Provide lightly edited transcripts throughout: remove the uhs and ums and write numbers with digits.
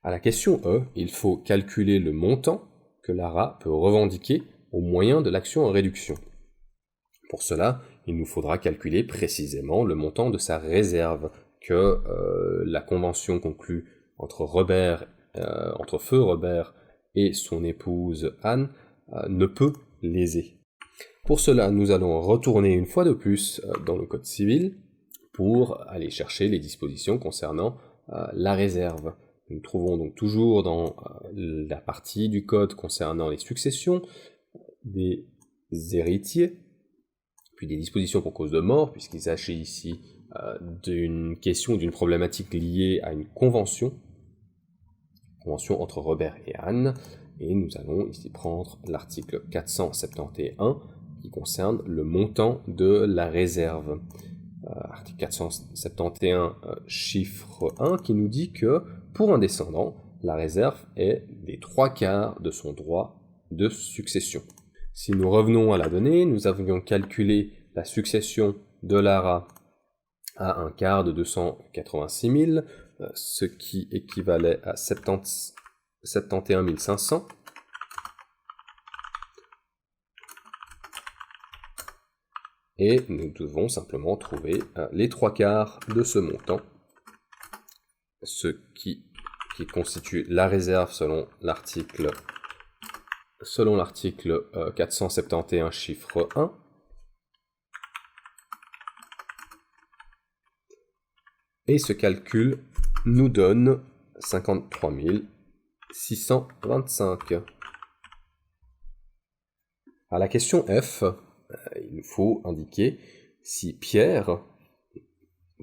À la question E, il faut calculer le montant que Lara peut revendiquer au moyen de l'action en réduction. Pour cela, il nous faudra calculer précisément le montant de sa réserve que la convention conclue entre feu Robert et son épouse Anne ne peut léser. Pour cela, nous allons retourner une fois de plus dans le Code civil pour aller chercher les dispositions concernant la réserve. Nous trouvons donc toujours dans la partie du Code concernant les successions des héritiers, puis des dispositions pour cause de mort, puisqu'il s'agit ici d'une question, d'une problématique liée à une convention entre Robert et Anne, et nous allons ici prendre l'article 471 qui concerne le montant de la réserve. Article 471 chiffre 1 qui nous dit que pour un descendant, la réserve est des 3/4 de son droit de succession. Si nous revenons à la donnée, nous avions calculé la succession de Lara à 1/4 de 286 000, ce qui équivalait à 71 500. Et nous devons simplement trouver les 3/4 de ce montant, ce qui constitue la réserve selon l'article 471 chiffre 1. Et ce calcul nous donne 53 625. À la question F, il nous faut indiquer si Pierre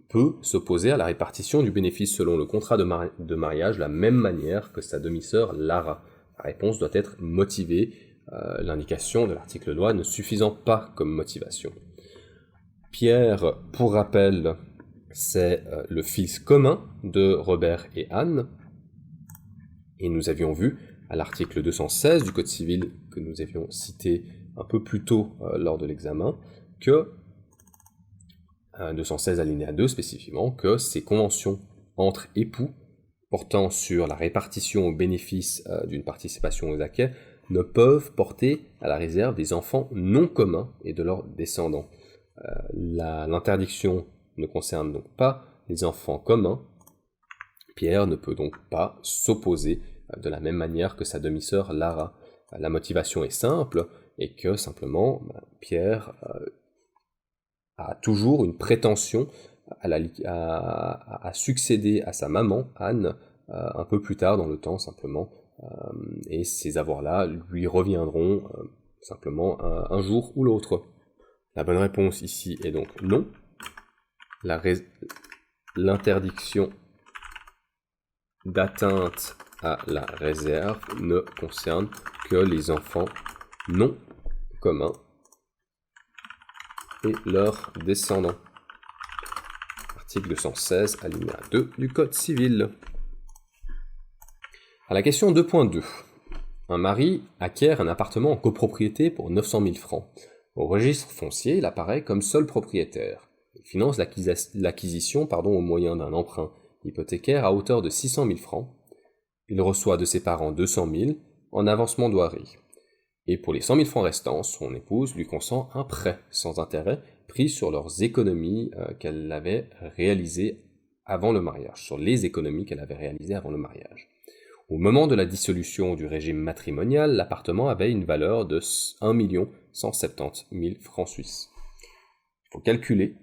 peut s'opposer à la répartition du bénéfice selon le contrat de mariage de la même manière que sa demi-sœur Lara. La réponse doit être motivée, l'indication de l'article loi ne suffisant pas comme motivation. Pierre, pour rappel, c'est le fils commun de Robert et Anne, et nous avions vu à l'article 216 du Code civil que nous avions cité un peu plus tôt lors de l'examen, que 216 alinéa 2 spécifiquement, que ces conventions entre époux portant sur la répartition au bénéfice d'une participation aux acquêts ne peuvent porter à la réserve des enfants non communs et de leurs descendants. L'interdiction ne concerne donc pas les enfants communs. Pierre ne peut donc pas s'opposer de la même manière que sa demi-sœur Lara. La motivation est simple, et que simplement Pierre a toujours une prétention à succéder à sa maman, Anne, un peu plus tard dans le temps simplement, et ces avoirs-là lui reviendront simplement un jour ou l'autre. La bonne réponse ici est donc non. L'interdiction d'atteinte à la réserve ne concerne que les enfants non communs et leurs descendants. Article 216, alinéa 2 du Code civil. À la question 2.2, un mari acquiert un appartement en copropriété pour 900 000 francs. Au registre foncier, il apparaît comme seul propriétaire. Il finance l'acquisition au moyen d'un emprunt hypothécaire à hauteur de 600 000 francs. Il reçoit de ses parents 200 000 en avancement douarie. Et pour les 100 000 francs restants, son épouse lui consent un prêt sans intérêt pris sur leurs économies qu'elle avait réalisées avant le mariage, sur les économies qu'elle avait réalisées avant le mariage. Au moment de la dissolution du régime matrimonial, l'appartement avait une valeur de 1 170 000 francs suisses. Il faut calculer